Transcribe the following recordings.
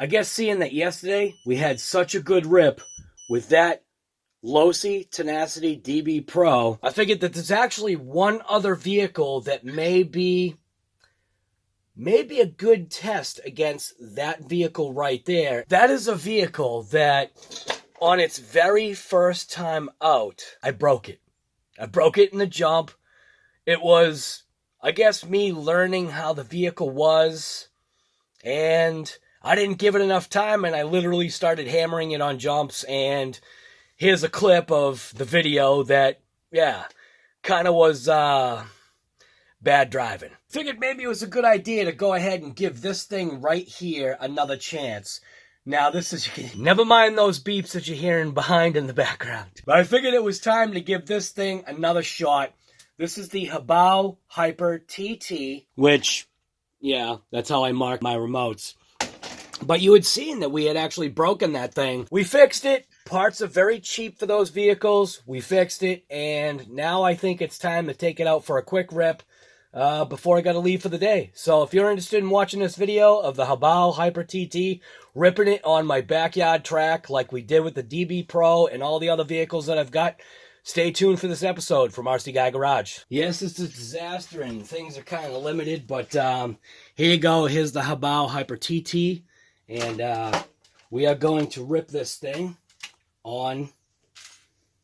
I guess seeing that yesterday we had such a good rip with that LOSI Tenacity DB Pro, I figured that there's actually one other vehicle that may be a good test against that vehicle right there. That is a vehicle that on its very first time out, I broke it. I broke it in the jump. It was, I guess, me learning how the vehicle was, and I didn't give it enough time, and I literally started hammering it on jumps, and here's a clip of the video that, yeah, kind of was bad driving. Figured maybe it was a good idea to go ahead and give this thing right here another chance. Now, this is, never mind those beeps that you're hearing behind in the background. But I figured it was time to give this thing another shot. This is the HoBao Hyper TT, which, yeah, that's how I mark my remotes. But you had seen that we had actually broken that thing. We fixed it. Parts are very cheap for those vehicles. We fixed it, and now I think it's time to take it out for a quick rip before I got to leave for the day. So if you're interested in watching this video of the HoBao Hyper TT, ripping it on my backyard track like we did with the DB Pro and all the other vehicles that I've got, stay tuned for this episode from RC Guy Garage. Yes, it's a disaster and things are kind of limited, but here you go. Here's the HoBao Hyper TT. And we are going to rip this thing on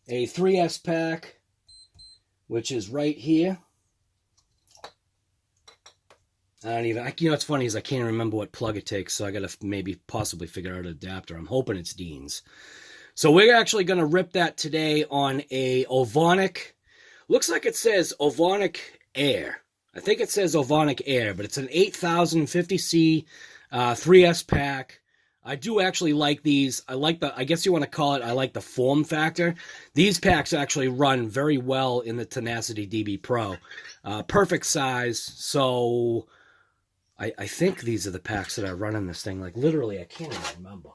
a 3S pack, which is right here. I don't even, you know what's funny is I can't remember what plug it takes, so I got to maybe possibly figure out an adapter. I'm hoping it's Dean's. So we're actually going to rip that today on a Ovonic. Looks like it says Ovonic Air. I think it says Ovonic Air, but it's an 8050C 3S pack. I do actually like these. I like the, I guess you want to call it, I like the form factor. These packs actually run very well in the Tenacity DB Pro. Perfect size. So I think these are the packs that I run in this thing. Like literally, I can't even remember.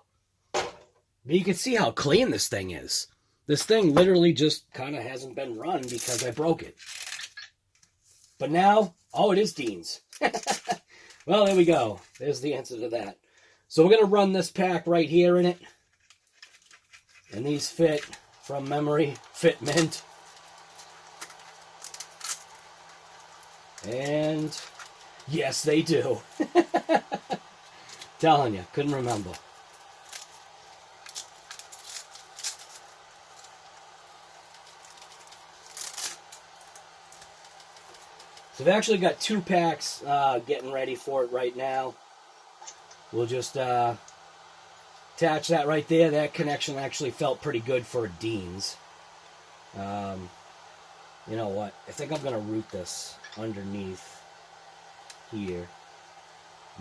But you can see how clean this thing is. This thing literally just kind of hasn't been run because I broke it. But now, oh, it is Dean's. Well, there we go. There's the answer to that. So we're going to run this pack right here in it. And these fit, from memory, fit mint. And yes, they do. Telling you, couldn't remember. So I've actually got two packs getting ready for it right now. We'll just attach that right there. That connection actually felt pretty good for Dean's. You know what? I think I'm going to route this underneath here,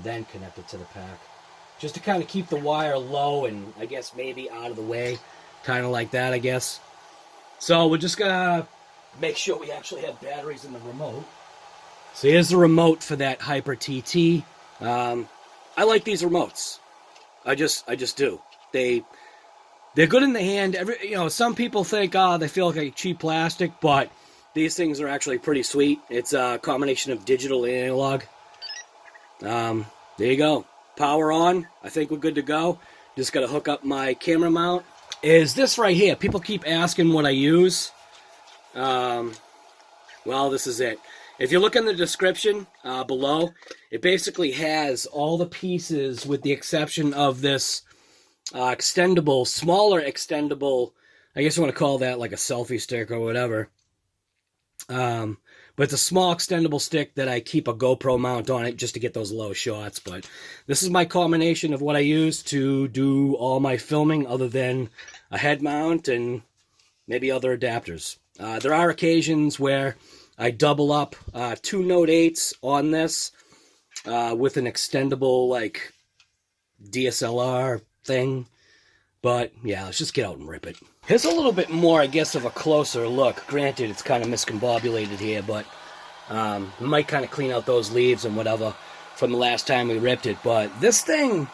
then connect it to the pack. Just to kind of keep the wire low and I guess maybe out of the way. Kind of like that, I guess. So we're just going to make sure we actually have batteries in the remote. So here's the remote for that Hyper TT. I like these remotes. I just do. They're good in the hand. Some people think, they feel like cheap plastic, but these things are actually pretty sweet. It's a combination of digital and analog. There you go. Power on. I think we're good to go. Just got to hook up my camera mount. Is this right here. People keep asking what I use. Well, this is it. If you look in the description below, it basically has all the pieces with the exception of this extendable, smaller extendable, I guess you want to call that like a selfie stick or whatever. But it's a small extendable stick that I keep a GoPro mount on it just to get those low shots. But this is my combination of what I use to do all my filming other than a head mount and maybe other adapters. There are occasions where I double up 2 Note 8s on this with an extendable like DSLR thing. But yeah, let's just get out and rip it. Here's a little bit more, I guess, of a closer look. Granted, it's kind of miscombobulated here, but we might kind of clean out those leaves and whatever from the last time we ripped it. But this thing,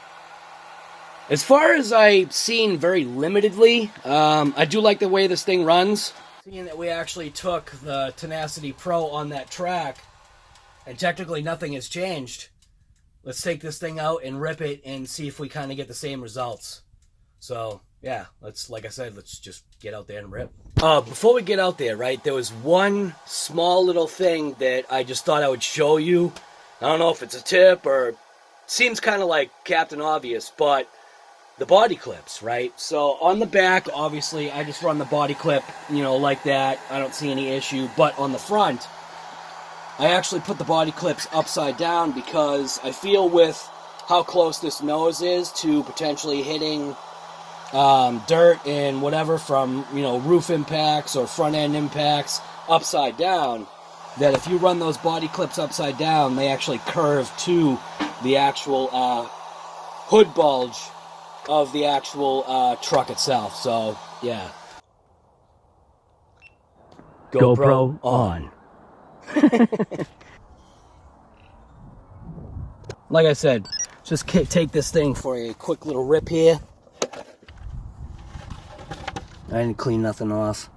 as far as I've seen very limitedly, I do like the way this thing runs. Seeing that we actually took the Tenacity Pro on that track, and technically nothing has changed. let's take this thing out and rip it and see if we kind of get the same results. So yeah, like I said, let's just get out there and rip. Before we get out there, right, there was one small little thing that I just thought I would show you. I don't know if it's a tip or seems kind of like Captain Obvious, but the body clips, right? So on the back, obviously, I just run the body clip, you know, like that. I don't see any issue. But on the front, I actually put the body clips upside down because I feel with how close this nose is to potentially hitting dirt and whatever from, you know, roof impacts or front end impacts upside down, that if you run those body clips upside down, they actually curve to the actual hood bulge of the actual truck itself. So yeah, GoPro on. Like I said, just take this thing for a quick little rip here. I didn't clean nothing off.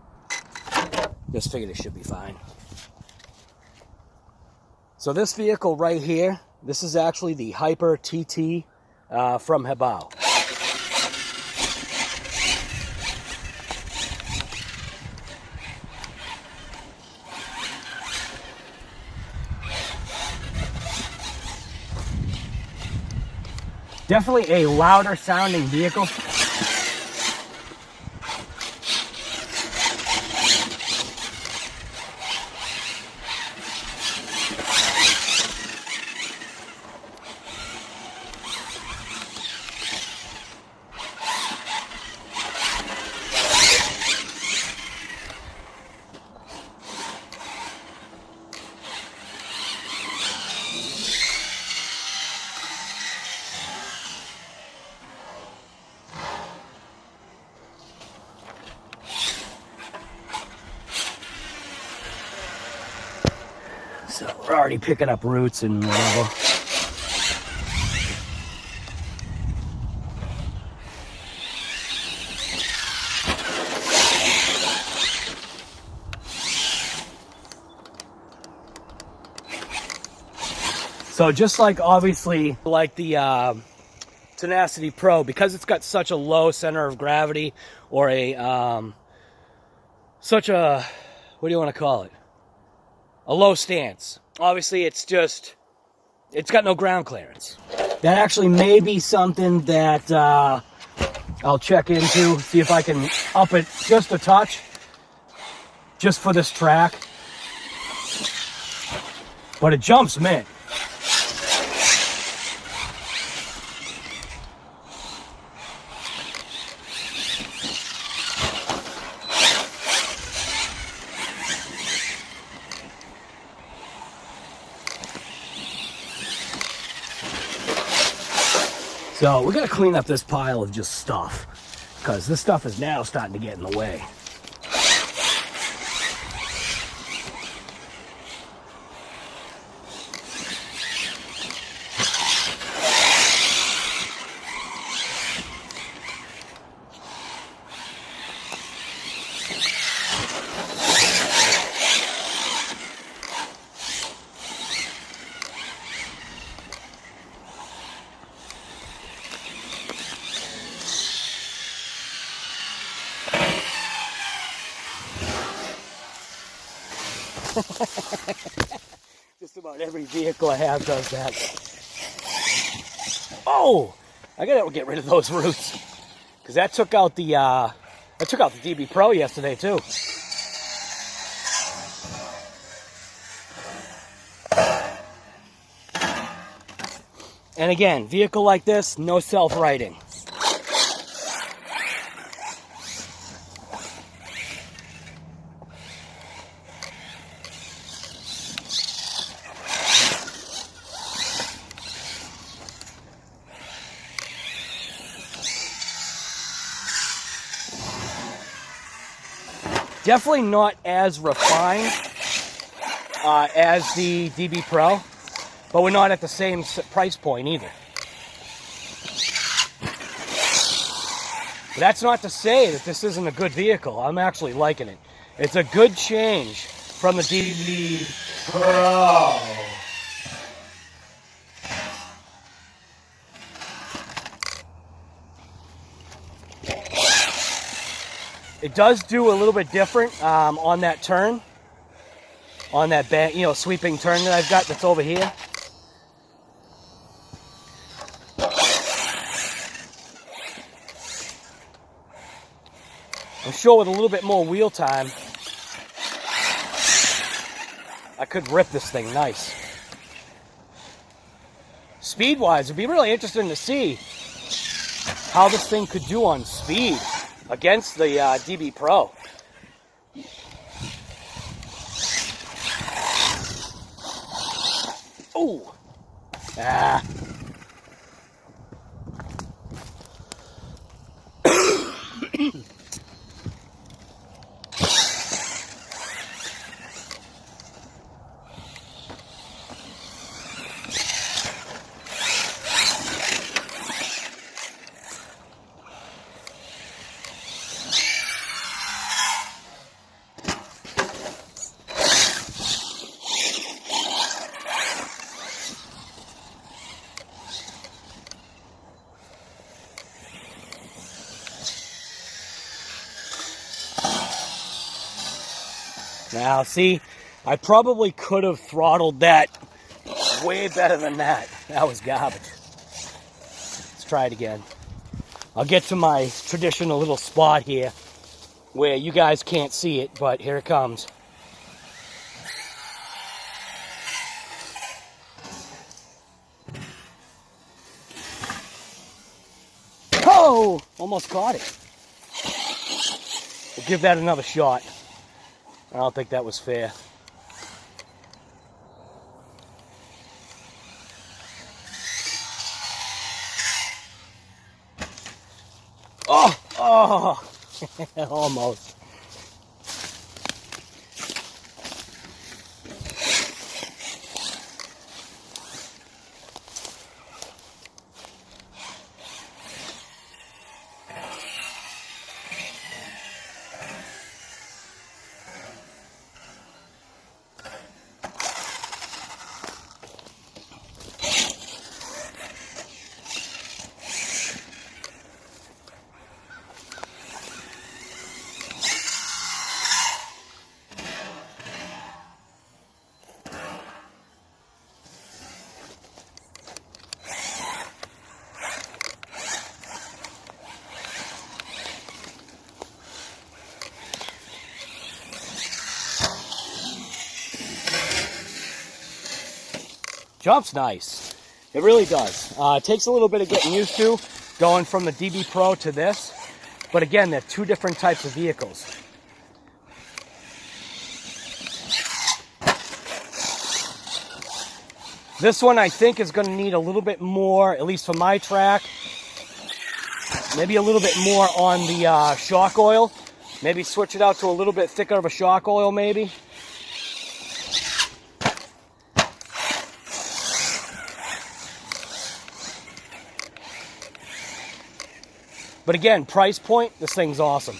Just figured it should be fine. So this vehicle right here, this is actually the Hyper TT from HoBao. Definitely a louder sounding vehicle. So we're already picking up roots and whatever. So just like obviously like the Tenacity Pro, because it's got such a low center of gravity, or a such a, what do you want to call it? A low stance. Obviously, it's got no ground clearance. That actually may be something that I'll check into, see if I can up it just a touch, just for this track. But it jumps mint. So we're gonna clean up this pile of just stuff, because this stuff is now starting to get in the way. Just about every vehicle I have does that. Oh, I gotta get rid of those roots, because that took out the DB Pro yesterday too. And again, vehicle like this, no self-righting. Definitely not as refined as the DB Pro, but we're not at the same price point either. But that's not to say that this isn't a good vehicle. I'm actually liking it. It's a good change from the DB Pro. It does do a little bit different on that turn, on that bang, you know, sweeping turn that I've got that's over here. I'm sure with a little bit more wheel time, I could rip this thing nice. Speed-wise, it'd be really interesting to see how this thing could do on speed against the DB Pro. Ooh. Ah. Now, see, I probably could have throttled that way better than that. That was garbage. Let's try it again. I'll get to my traditional little spot here where you guys can't see it, but here it comes. Oh, almost caught it. We'll give that another shot. I don't think that was fair. Oh, almost. Jump's nice. It really does. It takes a little bit of getting used to going from the DB Pro to this. But again, they're two different types of vehicles. This one I think is going to need a little bit more, at least for my track, maybe a little bit more on the shock oil. Maybe switch it out to a little bit thicker of a shock oil maybe. But again, price point, this thing's awesome.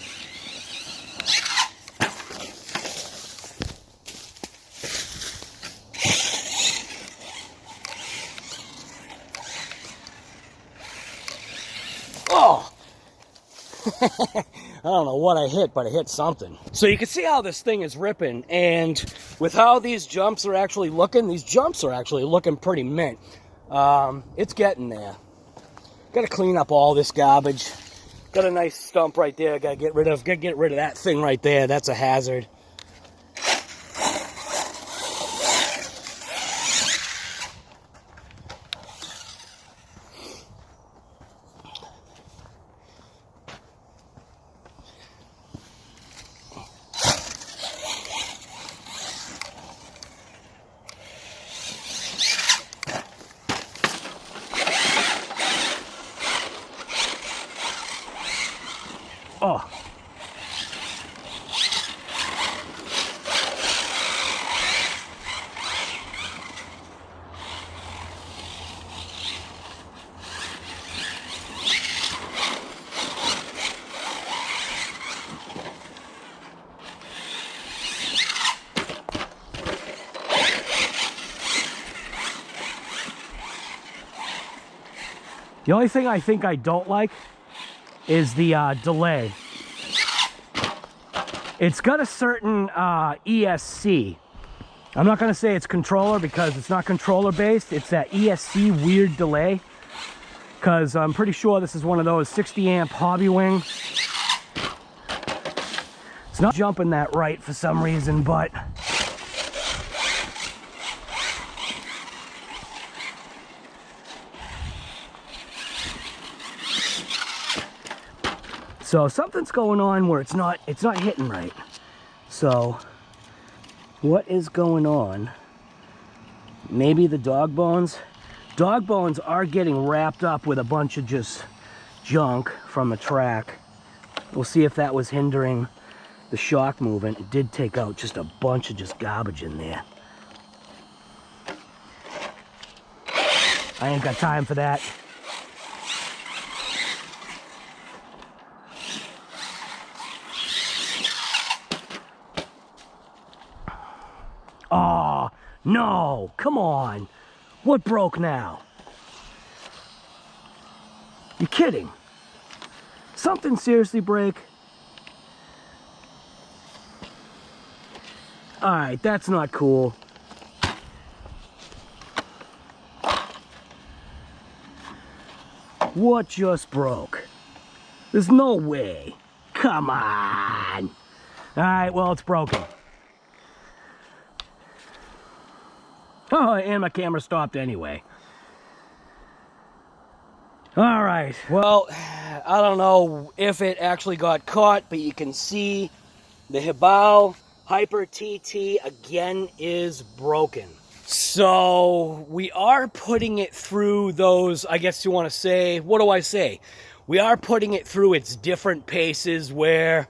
Oh! I don't know what I hit, but I hit something. So you can see how this thing is ripping, and with how these jumps are actually looking, these jumps are actually looking pretty mint. It's getting there. Got to clean up all this garbage. Got a nice stump right there. Gotta get rid of that thing right there. That's a hazard. Oh. The only thing I think I don't like is the delay. It's got a certain ESC. I'm not going to say it's controller because it's not controller based. It's that ESC weird delay. Because I'm pretty sure this is one of those 60 amp hobby wing. It's not jumping that right for some reason, but so something's going on where it's not hitting right. So what is going on? Maybe the dog bones. Dog bones are getting wrapped up with a bunch of just junk from the track. We'll see if that was hindering the shock movement. It did take out just a bunch of just garbage in there. I ain't got time for that. Oh, no, come on. What broke now? You kidding? Something seriously break? All right, that's not cool. What just broke? There's no way. Come on. All right, well, it's broken. Oh, and my camera stopped anyway. All right, well, I don't know if it actually got caught, but you can see the HoBao Hyper TT again is broken. So we are putting it through those, I guess you want to say, what do I say? We are putting it through its different paces where,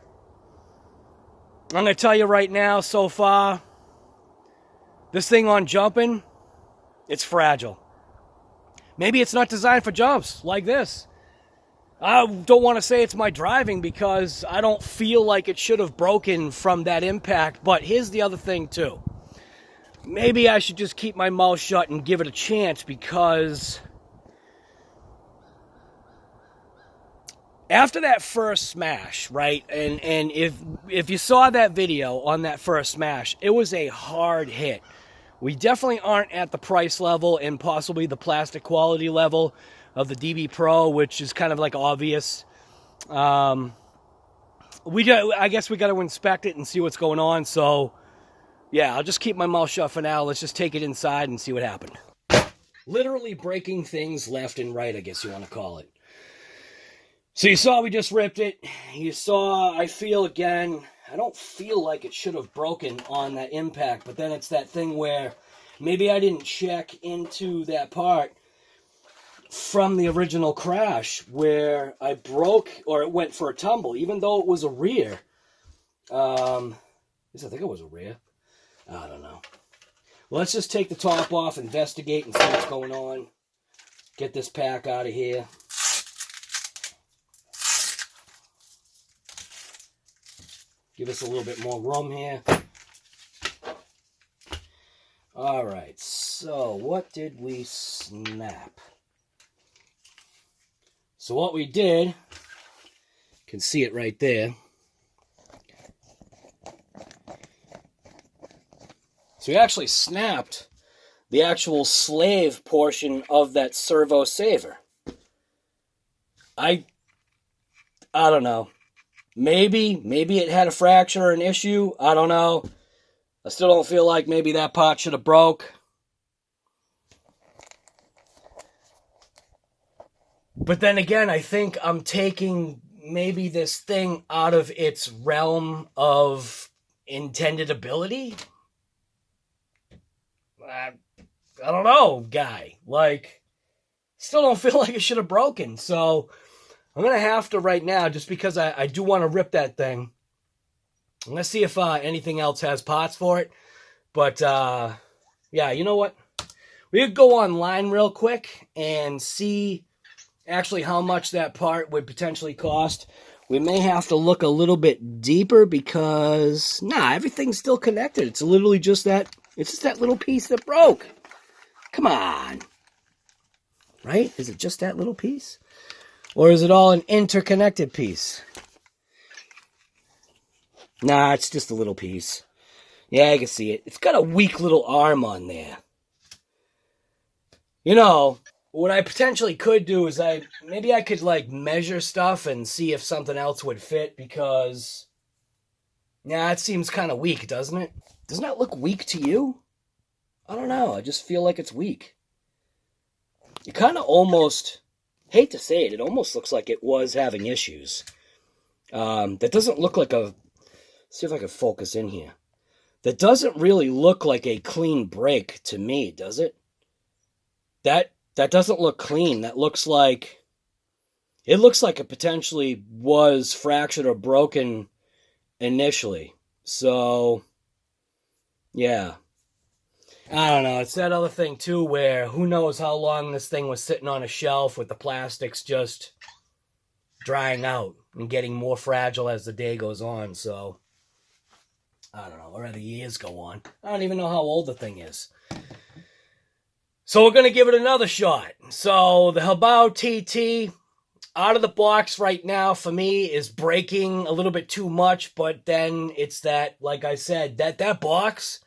I'm going to tell you right now, so far, this thing on jumping, it's fragile. Maybe it's not designed for jumps like this. I don't want to say it's my driving because I don't feel like it should have broken from that impact. But here's the other thing too. Maybe I should just keep my mouth shut and give it a chance because after that first smash, right? And if you saw that video on that first smash, it was a hard hit. We definitely aren't at the price level and possibly the plastic quality level of the DB Pro, which is kind of like obvious. I guess we got to inspect it and see what's going on. So, yeah, I'll just keep my mouth shut for now. Let's just take it inside and see what happened. Literally breaking things left and right, I guess you want to call it. So you saw we just ripped it. You saw, I feel again, I don't feel like it should have broken on that impact, but then it's that thing where maybe I didn't check into that part from the original crash where I broke or it went for a tumble, even though it was a rear. I think it was a rear. I don't know. Well, let's just take the top off, investigate, and see what's going on. Get this pack out of here. Give us a little bit more room here. All right, so what did we snap? So what we did, you can see it right there. So we actually snapped the actual slave portion of that servo saver. I don't know. Maybe it had a fracture or an issue. I don't know. I still don't feel like maybe that part should have broke. But then again, I think I'm taking maybe this thing out of its realm of intended ability. I don't know, guy. Like, still don't feel like it should have broken. So I'm going to have to right now, just because I do want to rip that thing. Let's see if anything else has parts for it. But, yeah, you know what? We could go online real quick and see actually how much that part would potentially cost. We may have to look a little bit deeper because, everything's still connected. It's literally just that, it's just that little piece that broke. Come on. Right? Is it just that little piece? Or is it all an interconnected piece? Nah, it's just a little piece. Yeah, I can see it. It's got a weak little arm on there. You know, what I potentially could do is maybe I could like measure stuff and see if something else would fit, because yeah, it seems kind of weak, doesn't it? Doesn't that look weak to you? I don't know. I just feel like it's weak. It kind of almost, hate to say it, it almost looks like it was having issues. That doesn't look like a, see if I can focus in here. That doesn't really look like a clean break to me, does it? That doesn't look clean. That looks like, it looks like it potentially was fractured or broken initially. So, yeah. I don't know. It's that other thing, too, where who knows how long this thing was sitting on a shelf with the plastics just drying out and getting more fragile as the day goes on. So, I don't know. Or the years go on. I don't even know how old the thing is. So we're going to give it another shot. So the HoBao TT out of the box right now for me is breaking a little bit too much, but then it's that, like I said, that box,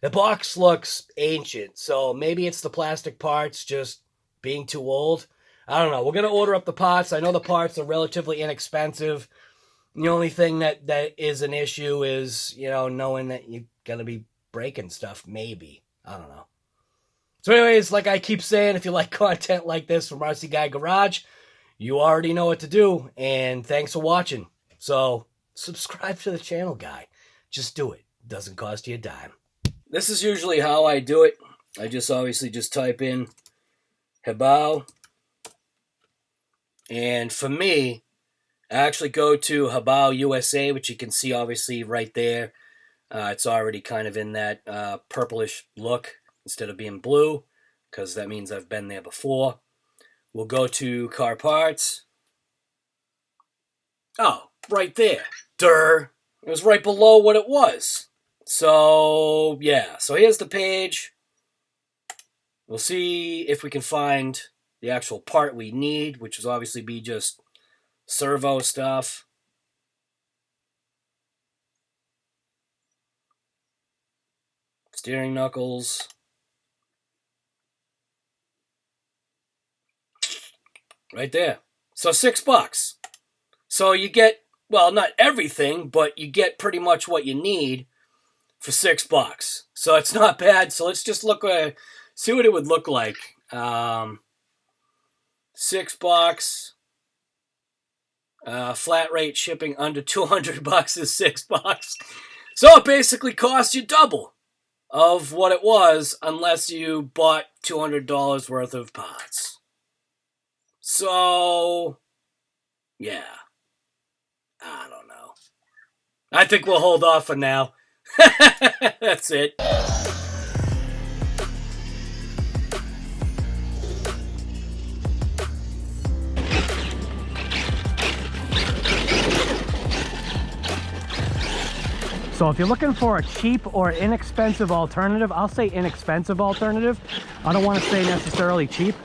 the box looks ancient. So maybe it's the plastic parts just being too old. I don't know. We're going to order up the parts. I know the parts are relatively inexpensive. The only thing that is an issue is, you know, knowing that you're going to be breaking stuff, maybe. I don't know. So anyways, like I keep saying, if you like content like this from RC Guy Garage, you already know what to do. And thanks for watching. So subscribe to the channel, guy. Just do it. It doesn't cost you a dime. This is usually how I do it. I just obviously just type in HoBao. And for me, I actually go to HoBao USA, which you can see obviously right there. It's already kind of in that purplish look instead of being blue, because that means I've been there before. We'll go to car parts. Oh, right there. Durr. It was right below what it was. So, yeah. So here's the page. We'll see if we can find the actual part we need, which will obviously be just servo stuff. Steering knuckles. Right there. So $6. So you get, well, not everything, but you get pretty much what you need for $6. So it's not bad. So let's just look, see what it would look like. $6. Flat rate shipping under $200 is $6. So it basically costs you double of what it was unless you bought $200 worth of parts. So, yeah. I don't know. I think we'll hold off for now. That's it. So if you're looking for a cheap or inexpensive alternative, I'll say inexpensive alternative. I don't want to say necessarily cheap.